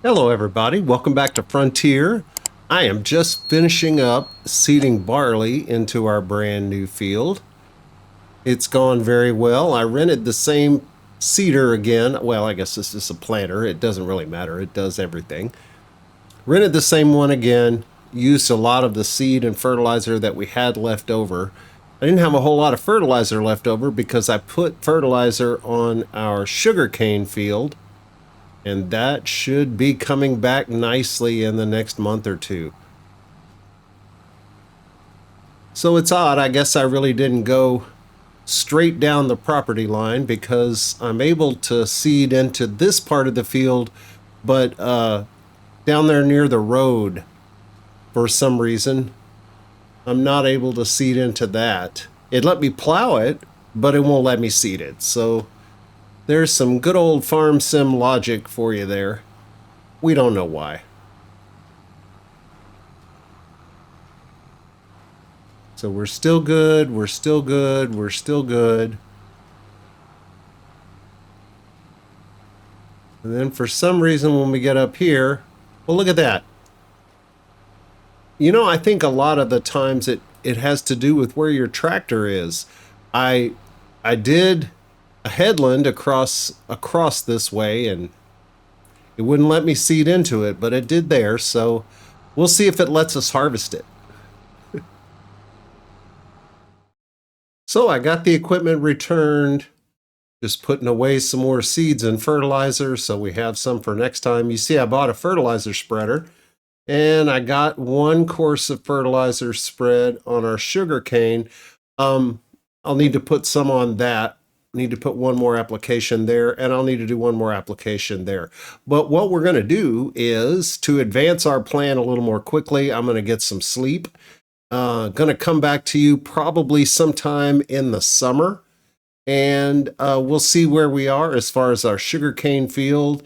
Hello everybody, welcome back to Frontier. I am just finishing up seeding barley into our brand new field. It's gone very well. I rented the same seeder again. Well, I guess this is a planter. It doesn't really matter. It does everything. Rented the same one again. Used a lot of the seed and fertilizer that we had left over. I didn't have a whole lot of fertilizer left over because I put fertilizer on our sugarcane field, and that should be coming back nicely in the next month or two. So it's odd. I guess I really didn't go straight down the property line because I'm able to seed into this part of the field, but down there near the road, for some reason, I'm not able to seed into that. It let me plow it, but it won't let me seed it. So there's some good old farm sim logic for you there. We don't know why. So we're still good, we're still good, we're still good. And then for some reason when we get up here, well, look at that. You know, I think a lot of the times it has to do with where your tractor is. I did a headland across this way, and it wouldn't let me seed into it, but it did there. So we'll see if it lets us harvest it. So I got the equipment returned, just putting away some more seeds and fertilizer so we have some for next time. You see, I bought a fertilizer spreader, and I got one course of fertilizer spread on our sugar cane. I'll need to put some on that. Need to put one more application there, and I'll need to do one more application there. But what we're going to do is, to advance our plan a little more quickly, I'm going to get some sleep. Going to come back to you probably sometime in the summer, and we'll see where we are as far as our sugarcane field,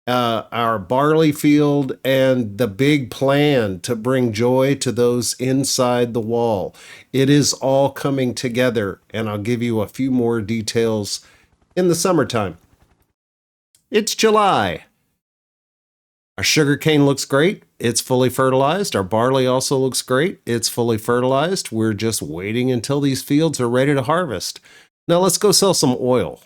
our barley field, and the big plan to bring joy to those inside the wall. It is all coming together, and I'll give you a few more details in the summertime. It's July. Our sugarcane looks great. It's fully fertilized. Our barley also looks great. It's fully fertilized. We're just waiting until these fields are ready to harvest. Now let's go sell some oil.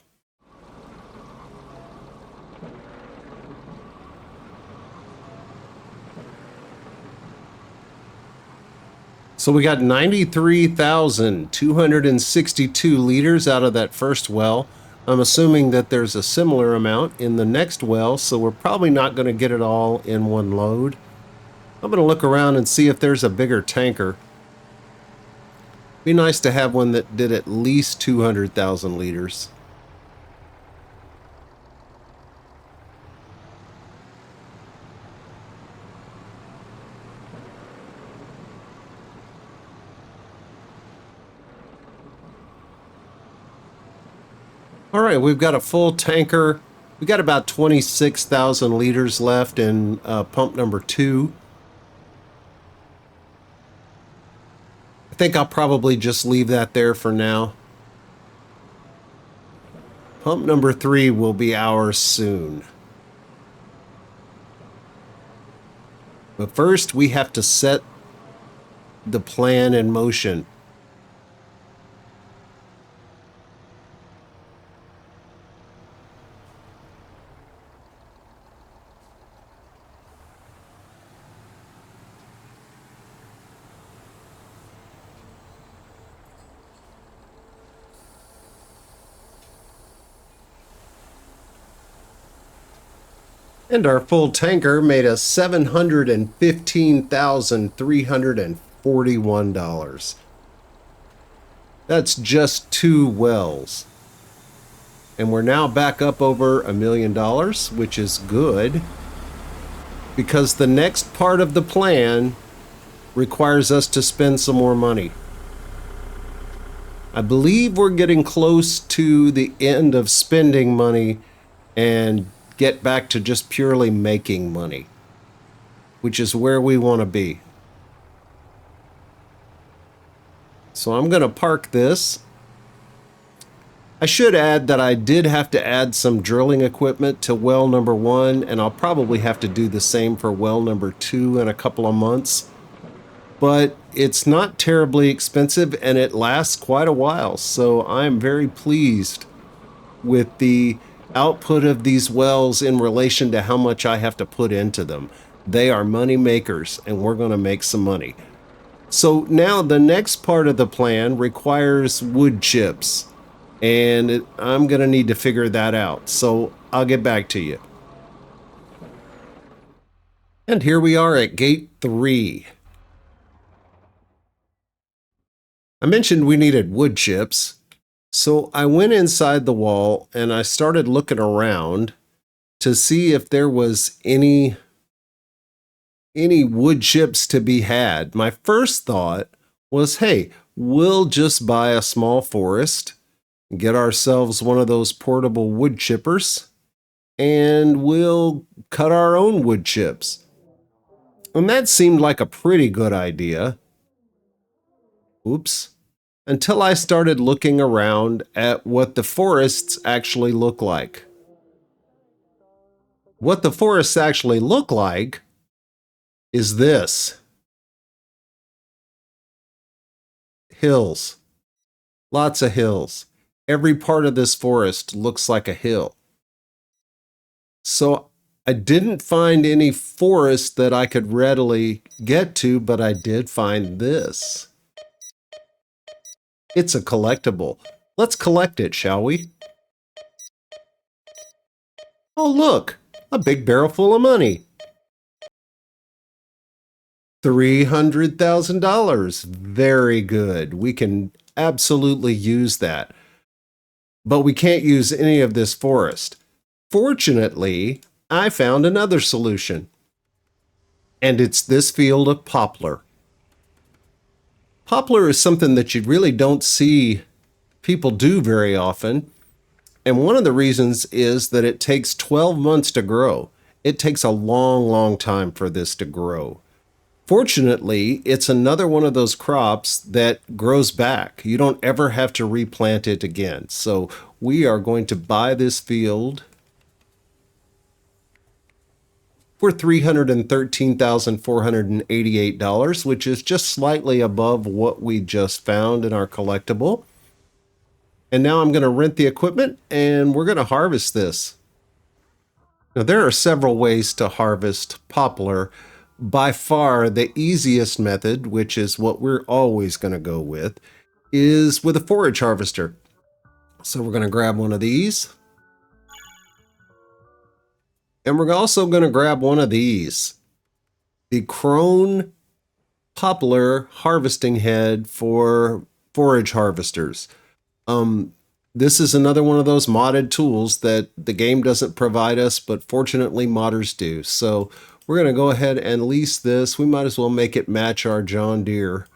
So we got 93,262 liters out of that first well. I'm assuming that there's a similar amount in the next well, so we're probably not going to get it all in one load. I'm going to look around and see if there's a bigger tanker. Be nice to have one that did at least 200,000 liters. All right, we've got a full tanker. We got about 26,000 liters left in pump number 2. I think I'll probably just leave that there for now. Pump number 3 will be ours soon. But first, we have to set the plan in motion. And our full tanker made us $715,341. That's just 2 wells. And we're now back up over $1 million, which is good, because the next part of the plan requires us to spend some more money. I believe we're getting close to the end of spending money and get back to just purely making money, which is where we want to be. So I'm going to park this. I should add that I did have to add some drilling equipment to well number 1, and I'll probably have to do the same for well number 2 in a couple of months. But it's not terribly expensive and it lasts quite a while, so I'm very pleased with the output of these wells in relation to how much I have to put into them. They are money makers, and we're going to make some money. So now the next part of the plan requires wood chips, and I'm going to need to figure that out. So I'll get back to you. And here we are at gate 3. I mentioned we needed wood chips. So I went inside the wall and I started looking around to see if there was any wood chips to be had. My first thought was, hey, we'll just buy a small forest, get ourselves one of those portable wood chippers, and we'll cut our own wood chips. And that seemed like a pretty good idea. Oops. Until I started looking around at what the forests actually look like. What the forests actually look like is this. Hills. Lots of hills. Every part of this forest looks like a hill. So I didn't find any forest that I could readily get to, but I did find this. It's a collectible. Let's collect it, shall we? Oh, look, a big barrel full of money. $300,000. Very good. We can absolutely use that. But we can't use any of this forest. Fortunately, I found another solution. And it's this field of poplar. Poplar is something that you really don't see people do very often. And one of the reasons is that it takes 12 months to grow. It takes a long, long time for this to grow. Fortunately, it's another one of those crops that grows back. You don't ever have to replant it again. So we are going to buy this field for $313,488, which is just slightly above what we just found in our collectible. And now I'm going to rent the equipment and we're going to harvest this. Now, there are several ways to harvest poplar. By far, the easiest method, which is what we're always going to go with, is with a forage harvester. So we're going to grab one of these. And we're also going to grab one of these. The Crone poplar harvesting head for forage harvesters. This is another one of those modded tools that the game doesn't provide us, but fortunately modders do. So we're going to go ahead and lease this. We might as well make it match our John Deere.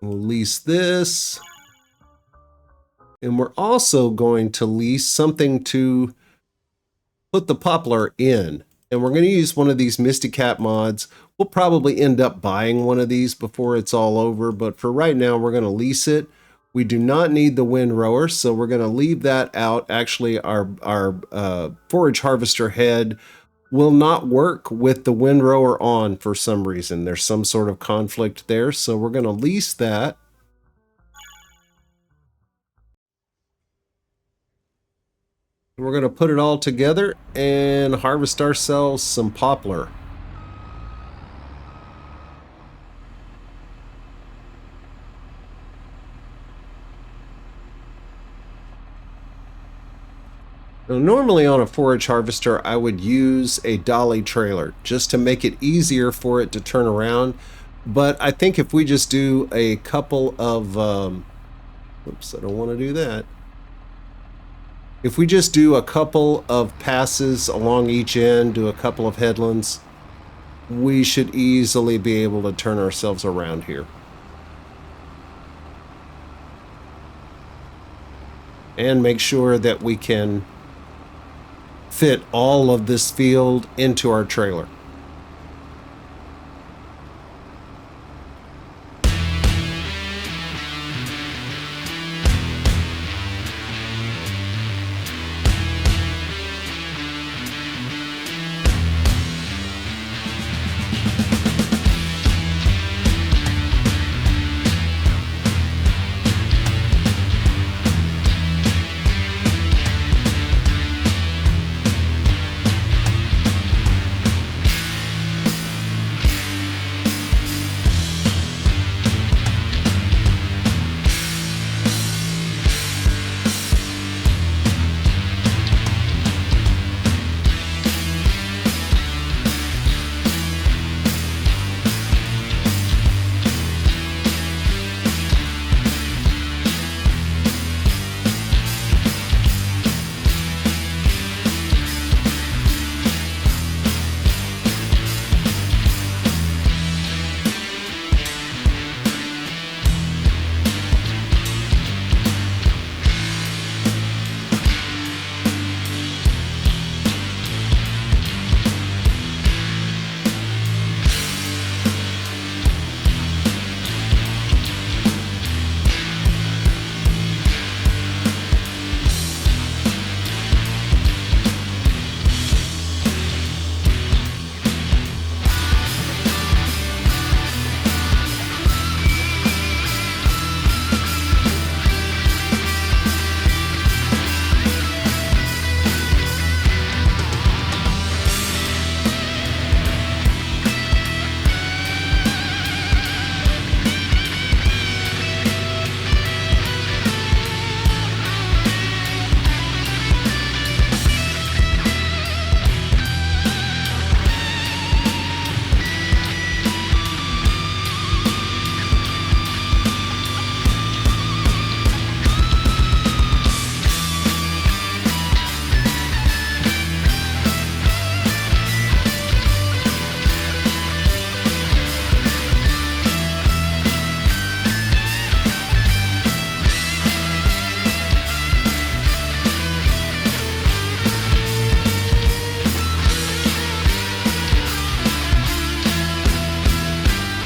We'll lease this. And we're also going to lease something to put the poplar in. And we're going to use one of these Misty Cat mods. We'll probably end up buying one of these before it's all over, but for right now, we're going to lease it. We do not need the windrower, so we're going to leave that out. Actually, our forage harvester head will not work with the windrower on for some reason. There's some sort of conflict there, so we're going to lease that. We're going to put it all together and harvest ourselves some poplar. Now, normally on a forage harvester, I would use a dolly trailer just to make it easier for it to turn around. But I think if we just do a couple of, oops, I don't want to do that. If we just do a couple of passes along each end, do a couple of headlands, we should easily be able to turn ourselves around here. And make sure that we can fit all of this field into our trailer.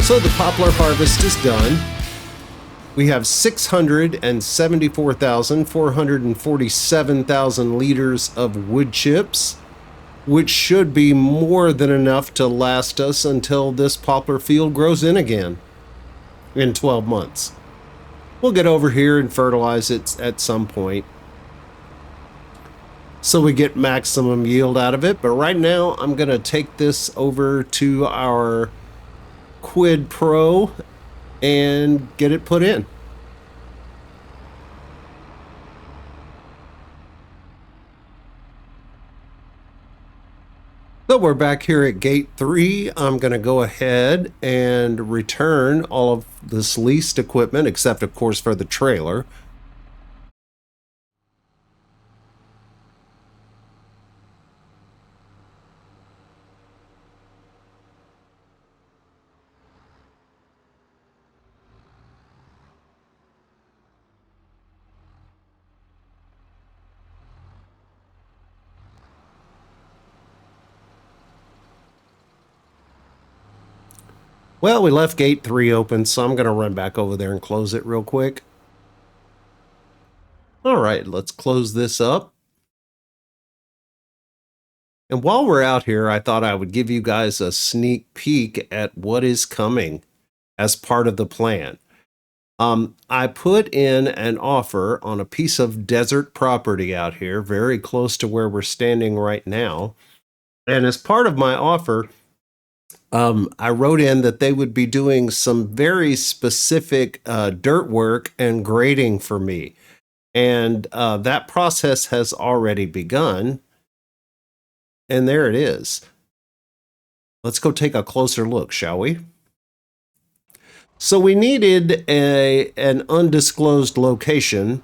So the poplar harvest is done. We have 674,447,000 liters of wood chips, which should be more than enough to last us until this poplar field grows in again in 12 months. We'll get over here and fertilize it at some point so we get maximum yield out of it. But right now, I'm going to take this over to our Quid Pro and get it put in. So we're back here at gate 3. I'm going to go ahead and return all of this leased equipment, except of course for the trailer. Well, we left gate 3 open, so I'm going to run back over there and close it real quick. All right, let's close this up. And while we're out here, I thought I would give you guys a sneak peek at what is coming as part of the plan. I put in an offer on a piece of desert property out here, very close to where we're standing right now. And as part of my offer, I wrote in that they would be doing some very specific dirt work and grading for me. And that process has already begun. And there it is. Let's go take a closer look, shall we? So we needed an undisclosed location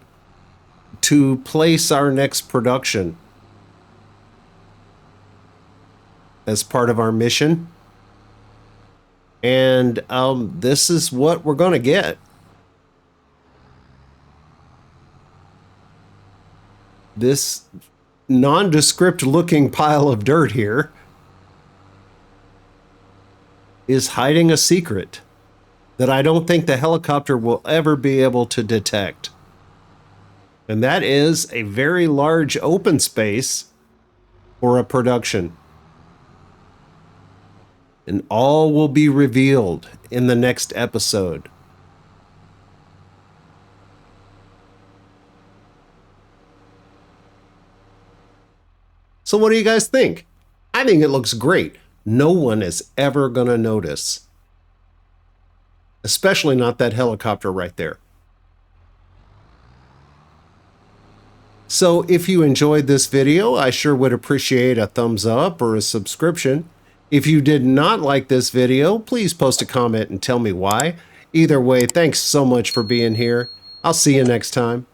to place our next production as part of our mission. And this is what we're going to get. This nondescript looking pile of dirt here is hiding a secret that I don't think the helicopter will ever be able to detect. And that is a very large open space for a production. And all will be revealed in the next episode. So what do you guys think? I think it looks great. No one is ever going to notice. Especially not that helicopter right there. So if you enjoyed this video, I sure would appreciate a thumbs up or a subscription. If you did not like this video, please post a comment and tell me why. Either way, thanks so much for being here. I'll see you next time.